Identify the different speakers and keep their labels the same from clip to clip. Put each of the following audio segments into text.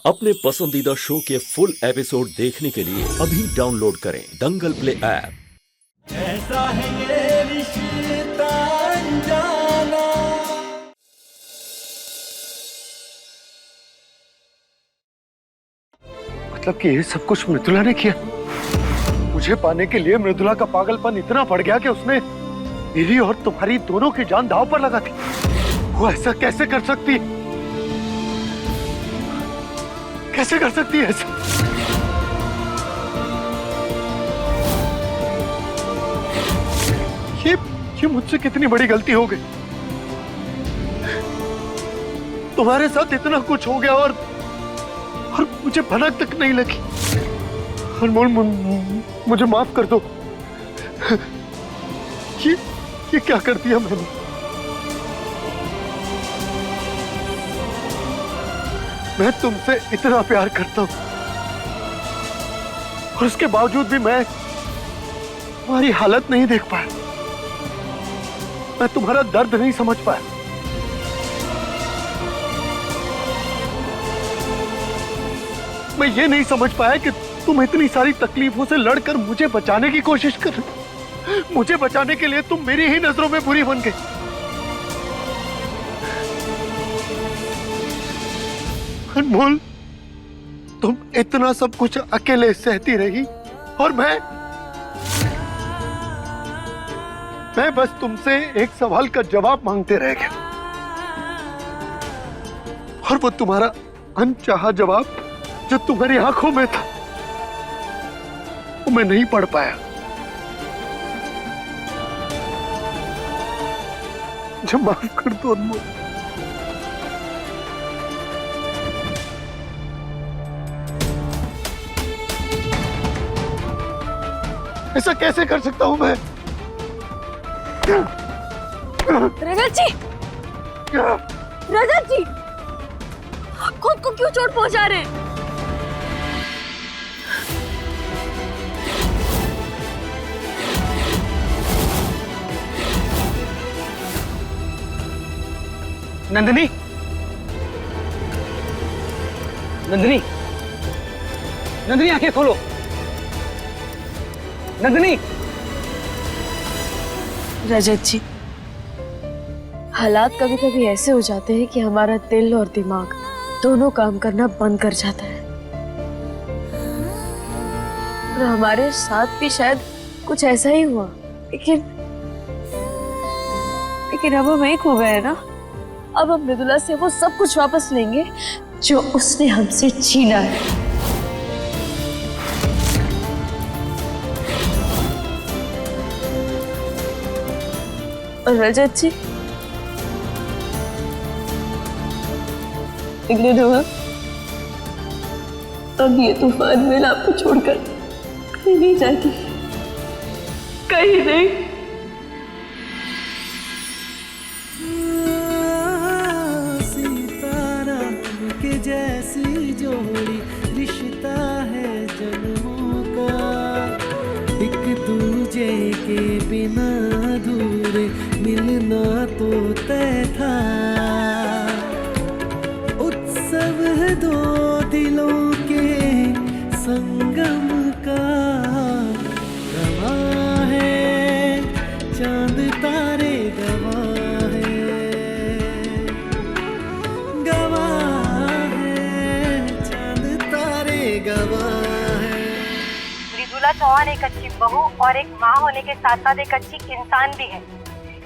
Speaker 1: अपने पसंदीदा शो के फुल एपिसोड देखने के लिए अभी डाउनलोड करें दंगल प्ले ऐप।
Speaker 2: ऐसा है ये रिश्ता अनजाना।
Speaker 3: मतलब कि ये सब कुछ मृदुला ने किया। मुझे पाने के लिए मृदुला का पागलपन इतना बढ़ गया कि उसने मेरी और तुम्हारी दोनों की जान दांव पर लगा दी। वो ऐसा कैसे कर सकती है? कैसे कर सकती है ऐसा? ये मुझसे कितनी बड़ी गलती हो गई। तुम्हारे साथ इतना कुछ हो गया और मुझे भनक तक नहीं लगी। अनमोल, मुझे माफ कर दो। ये क्या कर दिया मैंने? मैं तुमसे इतना प्यार करता हूं और उसके बावजूद भी मैं तुम्हारी हालत नहीं देख पाया। मैं तुम्हारा दर्द नहीं समझ पाया। मैं ये नहीं समझ पाया कि तुम इतनी सारी तकलीफों से लड़कर मुझे बचाने की कोशिश कर रहे हो। मुझे बचाने के लिए तुम मेरी ही नजरों में बुरी बन गई। अनमोल, तुम इतना सब कुछ अकेले सहती रही और मैं बस तुमसे एक सवाल का जवाब मांगते रह गया और वो तुम्हारा अनचाहा जवाब जो तुम्हारी आंखों में था वो मैं नहीं पढ़ पाया। मुझे माफ कर दो अनमोल। ऐसा कैसे कर सकता हूं मैं?
Speaker 4: रजत जी, रजत जी, खुद को क्यों चोट पहुंचा रहे हैं?
Speaker 5: नंदिनी, नंदिनी, नंदिनी आंखें खोलो। नंदिनी।
Speaker 4: रजत जी, हालात कभी कभी ऐसे हो जाते हैं कि हमारा दिल और दिमाग दोनों काम करना बंद कर जाता है और हमारे साथ भी शायद कुछ ऐसा ही हुआ। लेकिन अब हम एक हो गए ना। अब हम मृदुला से वो सब कुछ वापस लेंगे जो उसने हमसे छीना है। और रजत जी, लेकिन अब ये तूफान में आपको छोड़कर कहीं नहीं जाती, कहीं नहीं।
Speaker 2: जैसी जोड़ी रिश्ता है जन्मों का, एक दूजे के बिना अधूरे मिलना तो तय था। उत्सव है दो दिलों के संगम का, गवाह है चांद तारे, गवाह है,
Speaker 6: मृदुला चौहान एक अच्छी बहू और एक माँ होने के साथ साथ एक अच्छी इंसान भी है।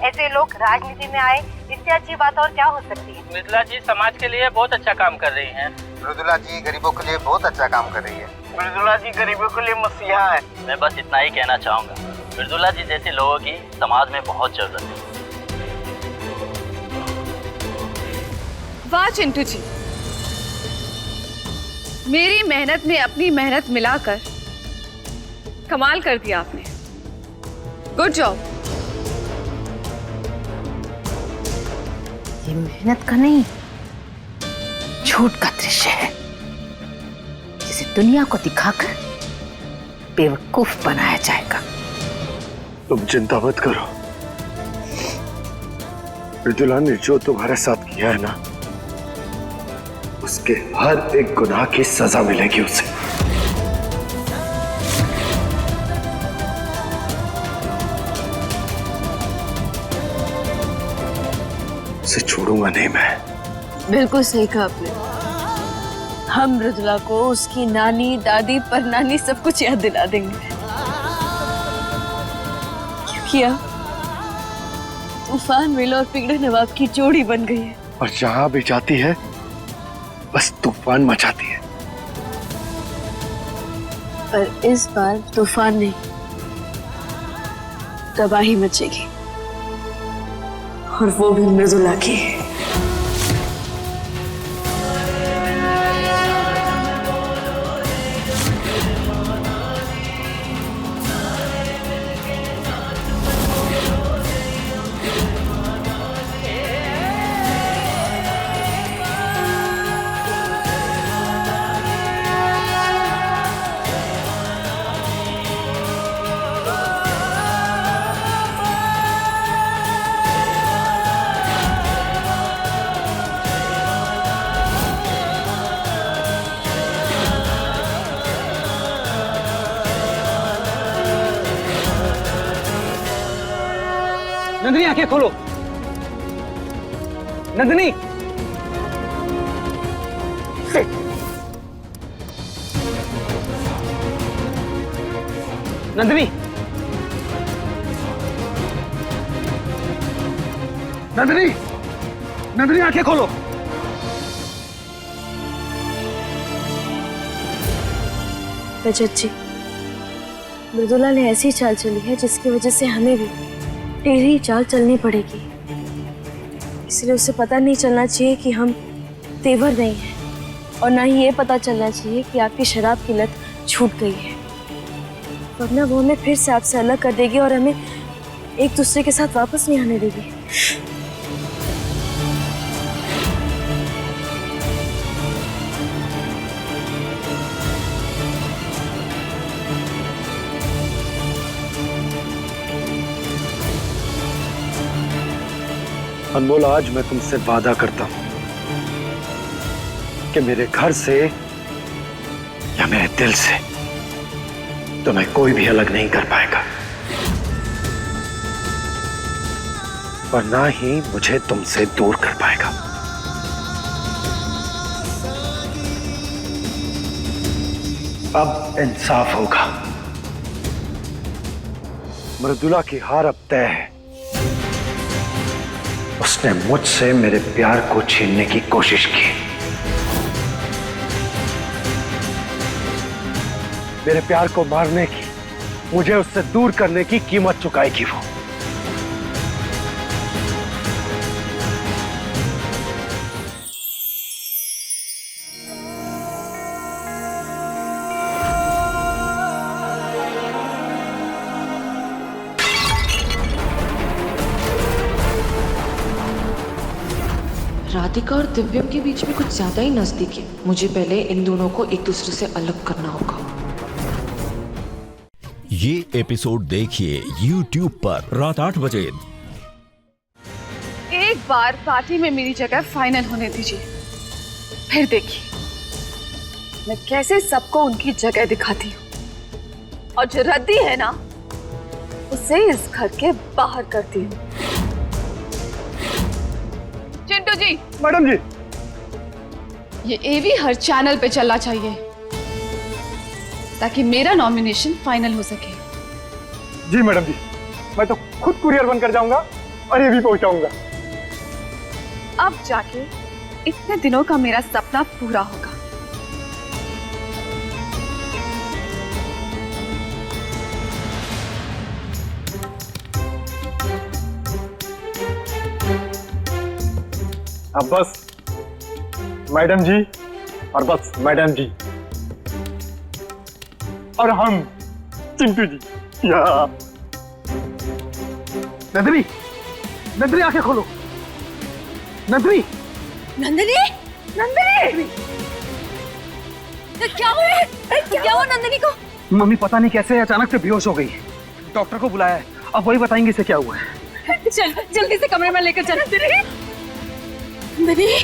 Speaker 6: ऐसे लोग राजनीति में आए, इससे अच्छी बात और क्या हो सकती है।
Speaker 7: मृदुला जी समाज के लिए बहुत अच्छा काम कर रही हैं।
Speaker 8: मृदुला जी गरीबों के लिए बहुत अच्छा काम कर रही है।
Speaker 7: मृदुला जी गरीबों के लिए मसीहा है। मैं बस इतना ही कहना चाहूँगा, मृदुला जी जैसे लोगों की समाज में बहुत जरूरत है।
Speaker 9: वाह चिंटू जी, मेरी मेहनत में अपनी मेहनत मिलाकर कमाल कर दिया आपने। Good job.
Speaker 10: ये मेहनत का नहीं, झूठ का दृश्य है जिसे दुनिया को दिखाकर बेवकूफ बनाया जाएगा।
Speaker 3: तुम चिंता मत करो। मृदुला ने जो तुम्हारे साथ किया है ना, वो उसके हर एक गुनाह की सजा मिलेगी उसे। उसे छोड़ूंगा नहीं मैं।
Speaker 4: बिल्कुल सही कहा आपने। हम मृदुला को उसकी नानी, दादी, परनानी सब कुछ याद दिला देंगे, क्योंकि अब तूफान मिल और पिगड़े नवाब की जोड़ी बन गई है।
Speaker 3: और जहां भी जाती है बस तूफान मचाती है।
Speaker 4: पर इस बार तूफान नहीं, तबाही मचेगी, और वो भी मृदुला की है।
Speaker 5: नंदिनी आंखें खोलो। नंदिनी, नंदिनी, नंदिनी, नंदिनी आंखें खोलो।
Speaker 4: रजत जी, मृदुला ने ऐसी चाल चली है जिसकी वजह से हमें भी टेढ़ी चाल चलनी पड़ेगी। इसलिए उसे पता नहीं चलना चाहिए कि हम तेवर नहीं हैं, और ना ही ये पता चलना चाहिए कि आपकी शराब की लत छूट गई है, वरना वो हमें फिर से आपसे अलग कर देगी और हमें एक दूसरे के साथ वापस नहीं आने देगी।
Speaker 3: अनमोल, आज मैं तुमसे वादा करता हूं कि मेरे घर से या मेरे दिल से तुम्हें कोई भी अलग नहीं कर पाएगा, और ना ही मुझे तुमसे दूर कर पाएगा। अब इंसाफ होगा। मृदुला की हार अब तय है। उसने मुझसे मेरे प्यार को छीनने की कोशिश की। मेरे प्यार को मारने की, मुझे उससे दूर करने की कीमत चुकाएगी वो।
Speaker 11: राधिका और दिव्यम के बीच में कुछ ज्यादा ही नजदीक है। मुझे पहले इन दोनों को एक दूसरे से अलग करना होगा।
Speaker 1: ये एपिसोड देखिए YouTube पर रात 8 बजे।
Speaker 9: एक बार पार्टी में मेरी जगह फाइनल होने दीजिए, फिर देखिए मैं कैसे सबको उनकी जगह दिखाती हूँ, और जो रद्दी है ना उसे इस घर के बाहर करती हूँ। चिंटू जी।
Speaker 3: मैडम जी।
Speaker 9: ये एवी हर चैनल पे चलना चाहिए ताकि मेरा नॉमिनेशन फाइनल हो सके।
Speaker 3: जी मैडम जी, मैं तो खुद कुरियर बनकर जाऊंगा और ये भी पहुंचाऊंगा।
Speaker 9: अब जाके इतने दिनों का मेरा सपना पूरा होगा।
Speaker 3: अब बस मैडम जी और बस मैडम जी और हम चिंटू जी। नंदिनी, नंदिनी आंखें खोलो। नंदिनी,
Speaker 4: नंदिनी, नंदिनी, क्या हुआ? क्या हुआ नंदिनी को?
Speaker 5: मम्मी पता नहीं कैसे अचानक से बेहोश हो गई। डॉक्टर को बुलाया है, अब वही बताएंगे इसे क्या हुआ है।
Speaker 9: चल जल्दी से कमरे में लेकर चल। नंदिनी,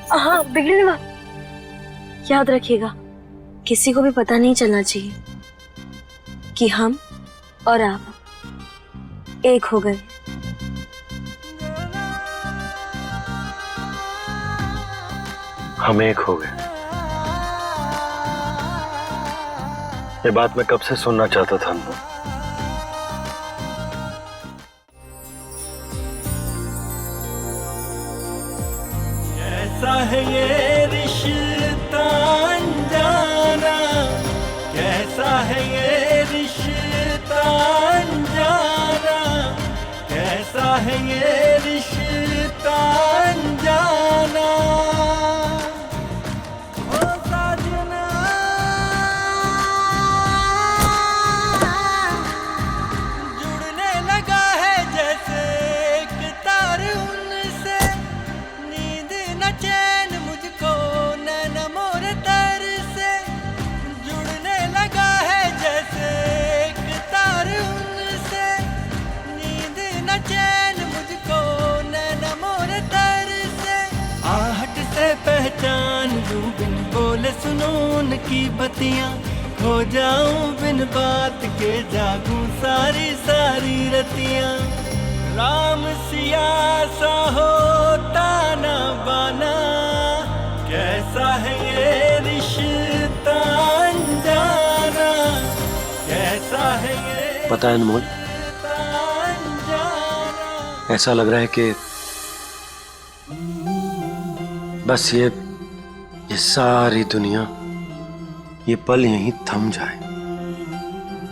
Speaker 4: हाँ बिगड़े ना, याद रखिएगा किसी को भी पता नहीं चलना चाहिए कि हम और आप एक हो गए।
Speaker 3: हम एक हो गए। ये बात मैं कब से सुनना चाहता था अनमोल।
Speaker 2: कैसा है ये रिश्ता अनजाना, कैसा है ये रिश्ता अनजाना, कैसा है ये रिश्ता अनजाना। ओ साजना जुड़ने लगा है जैसे एक तार उनसे, नींद न चैन मुझको नैन मोर तर से, जुड़ने लगा है जैसे एक तार उनसे, नींद न चैन मुझको नैन मोर तर से। आहट से पहचान लूं बिन बोले सुनूं उनकी बतियां, खो जाऊं बिन बात के जागूं सारी सारी रतियां। राम सिया सा होता ना बाना, कैसा है ये रिश्ता अनजाना, कैसा है ये
Speaker 3: पता है अनमोल,
Speaker 2: अनजाना।
Speaker 3: ऐसा लग रहा है कि बस ये सारी दुनिया, ये पल यहीं थम जाए।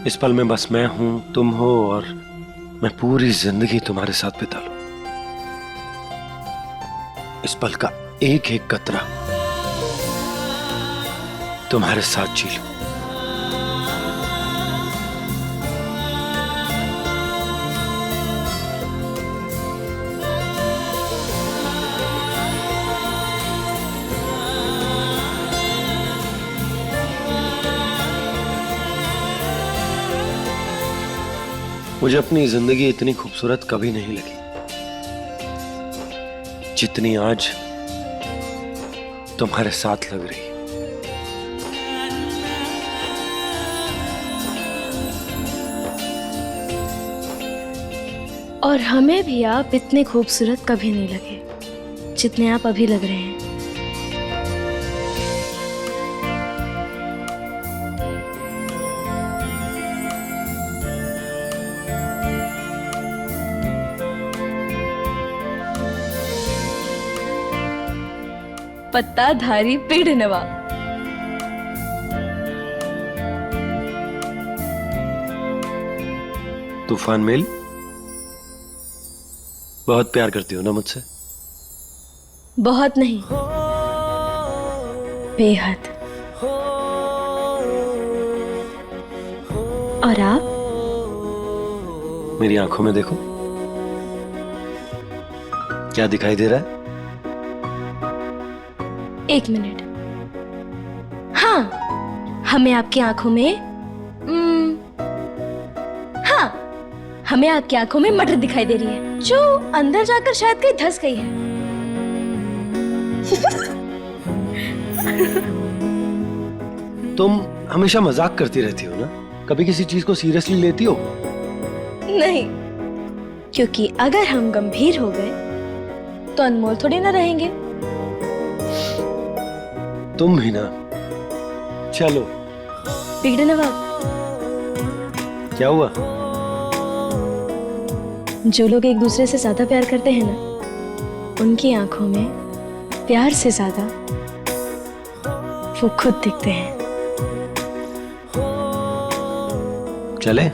Speaker 3: इस पल में बस मैं हूं, तुम हो, और मैं पूरी जिंदगी तुम्हारे साथ बिता लूं। इस पल का एक एक कतरा तुम्हारे साथ जी लूं। मुझे अपनी जिंदगी इतनी खूबसूरत कभी नहीं लगी जितनी आज तुम्हारे साथ लग रही है।
Speaker 4: और हमें भी आप इतने खूबसूरत कभी नहीं लगे जितने आप अभी लग रहे हैं। पत्ताधारी पेड़ नवा।
Speaker 3: तूफान मेल, बहुत प्यार करती हो ना मुझसे?
Speaker 4: बहुत नहीं, बेहद। और आप?
Speaker 3: मेरी आंखों में देखो, क्या दिखाई दे रहा है?
Speaker 4: एक मिनट। हाँ, हमें आपकी आंखों में हाँ, हमें आपकी आंखों में मटर दिखाई दे रही है जो अंदर जाकर शायद कहीं धंस गई है।
Speaker 3: तुम हमेशा मजाक करती रहती हो ना, कभी किसी चीज को सीरियसली लेती हो?
Speaker 4: नहीं, क्योंकि अगर हम गंभीर हो गए तो अनमोल थोड़ी ना रहेंगे।
Speaker 3: तुम भी ना। चलो।
Speaker 4: बिगड़े नवाब,
Speaker 3: क्या हुआ?
Speaker 4: जो लोग एक दूसरे से ज्यादा प्यार करते हैं ना, उनकी आंखों में प्यार से ज्यादा वो खुद दिखते हैं।
Speaker 3: चले?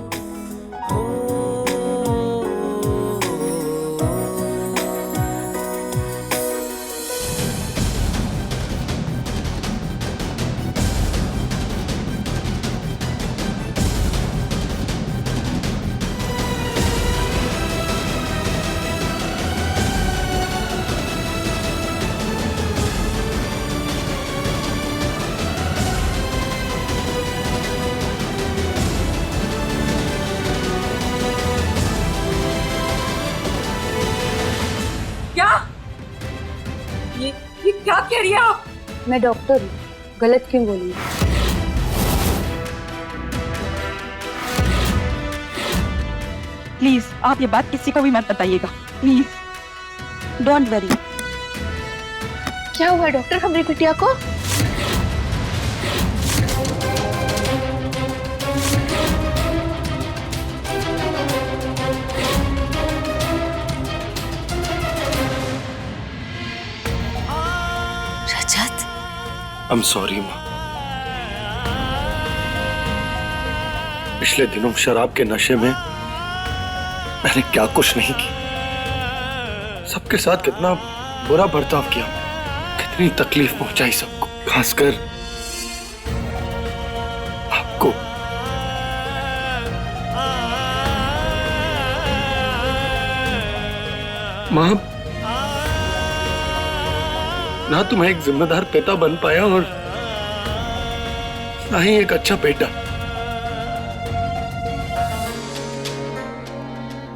Speaker 9: ये क्या कह रही है आप?
Speaker 4: मैं डॉक्टर हूँ, गलत क्यों बोली?
Speaker 12: प्लीज आप ये बात किसी को भी मत बताइएगा, प्लीज डोंट वरी।
Speaker 4: क्या हुआ डॉक्टर हमारी बिटिया को? रजत,
Speaker 3: आई एम सॉरी माँ। पिछले दिनों शराब के नशे में मैंने क्या कुछ नहीं किया। सबके साथ कितना बुरा बर्ताव किया, कितनी तकलीफ पहुंचाई सबको, खासकर आपको। मां, ना तो मैं एक जिम्मेदार पिता बन पाया और ना ही एक अच्छा बेटा।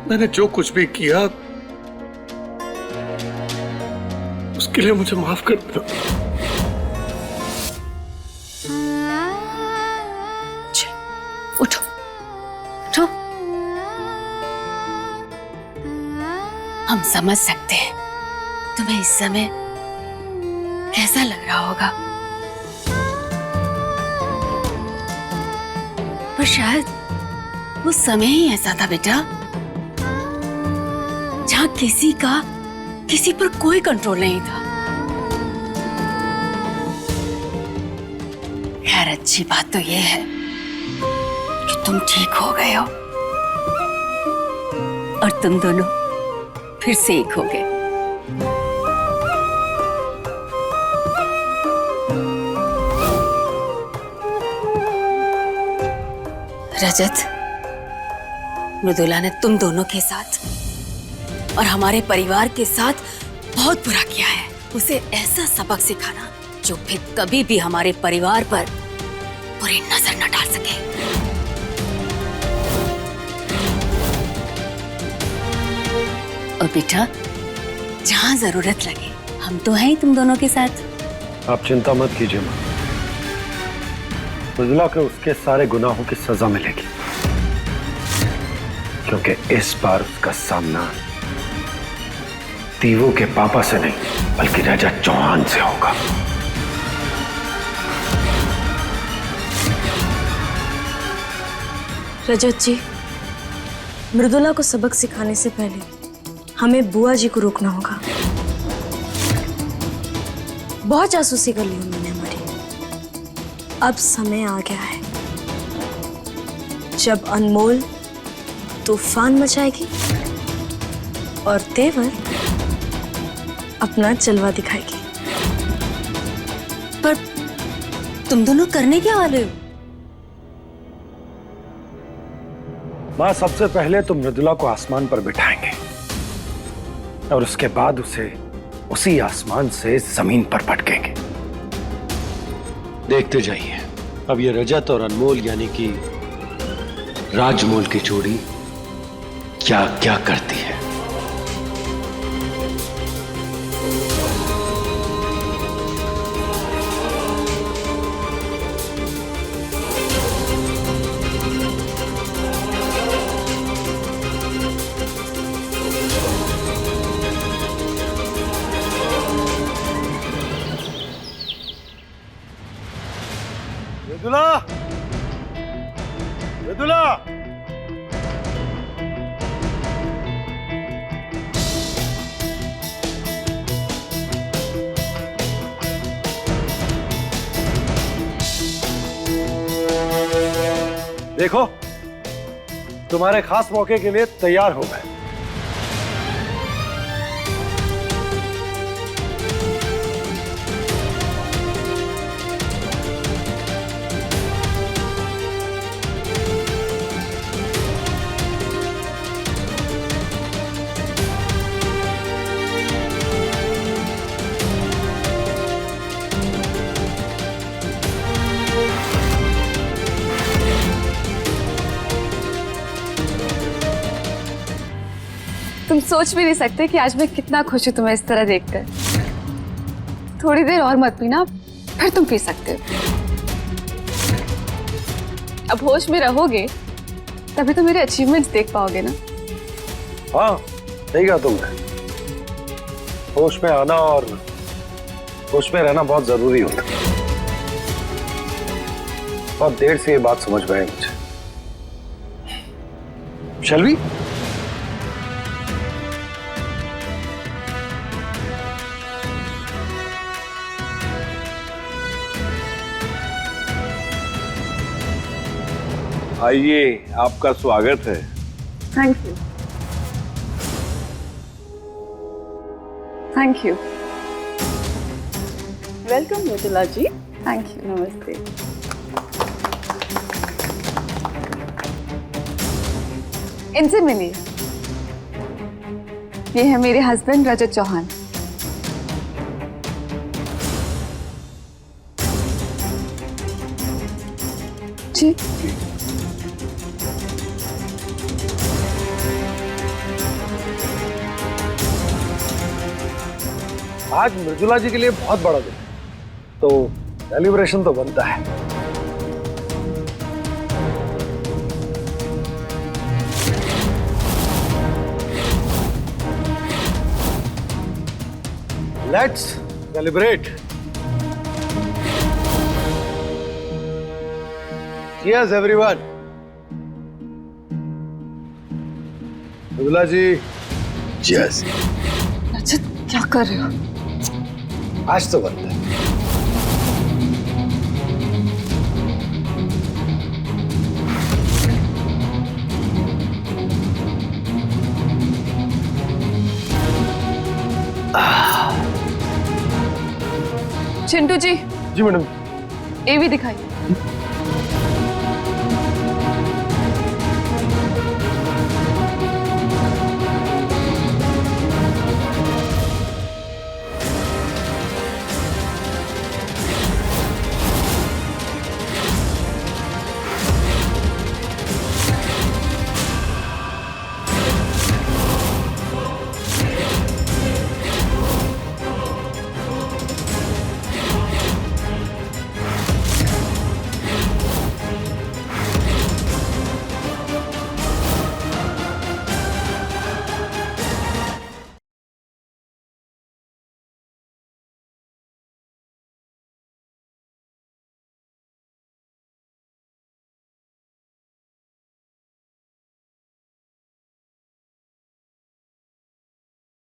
Speaker 3: मैंने जो कुछ भी किया उसके लिए मुझे माफ कर दो।
Speaker 4: उठो उठो। हम समझ सकते हैं तुम्हें इस समय कैसा लग रहा होगा, पर शायद वो समय ही ऐसा था बेटा जहां किसी पर कोई कंट्रोल नहीं था। खैर अच्छी बात तो ये है कि तुम ठीक हो गए हो और तुम दोनों फिर से एक हो गए। रजत, मृदुला ने तुम दोनों के साथ और हमारे परिवार के साथ बहुत बुरा किया है। उसे ऐसा सबक सिखाना जो फिर कभी भी हमारे परिवार पर बुरी नजर न डाल सके। और बेटा, जहां जरूरत लगे हम तो हैं ही तुम दोनों के साथ।
Speaker 3: आप चिंता मत कीजिए मां, मृदुला को उसके सारे गुनाहों की सजा मिलेगी, क्योंकि इस बार उसका सामना तीवू के पापा से नहीं बल्कि रजत चौहान से होगा।
Speaker 4: रजत जी, मृदुला को सबक सिखाने से पहले हमें बुआ जी को रोकना होगा। बहुत जासूसी कर ली उन्होंने हमारी। अब समय आ गया है जब अनमोल तूफान मचाएगी और तेवर अपना जलवा दिखाएगी। पर तुम दोनों करने क्या वाले हो?
Speaker 3: मां, सबसे पहले तो मृदुला को आसमान पर बिठाएंगे और उसके बाद उसे उसी आसमान से जमीन पर पटकेंगे। देखते जाइए अब ये रजत और अनमोल यानी कि राजमोल की जोड़ी क्या क्या करती है। मृदुला, मृदुला, देखो तुम्हारे खास मौके के लिए तैयार हो गए।
Speaker 9: तुम सोच भी नहीं सकते कि आज मैं कितना खुश हूं तुम्हें इस तरह देखकर। थोड़ी देर और मत पीना, फिर तुम पी सकते हो। अब होश में रहोगे तभी तो मेरे अचीवमेंट्स देख पाओगे ना।
Speaker 3: हाँ सही कहा तुमने, होश में आना और होश में रहना बहुत जरूरी होता है। बहुत देर से ये बात समझ में आई मुझे। शैलवी,
Speaker 13: आइए, आपका स्वागत है।
Speaker 9: Thank you. Thank you. Welcome Mridula ji. Thank you. नमस्ते। इनसे मिलिए, ये है मेरे हस्बैंड रजत चौहान। जी
Speaker 3: आज मृदुला जी के लिए बहुत बड़ा दिन है, तो सेलिब्रेशन तो बनता है। Let's celebrate. Cheers everyone। Mridula ji, cheers।
Speaker 9: Rajat क्या कर रहे हो?
Speaker 3: आज तो बनता है।
Speaker 9: चिंटू जी।
Speaker 3: जी मैडम।
Speaker 9: ये भी दिखाइए।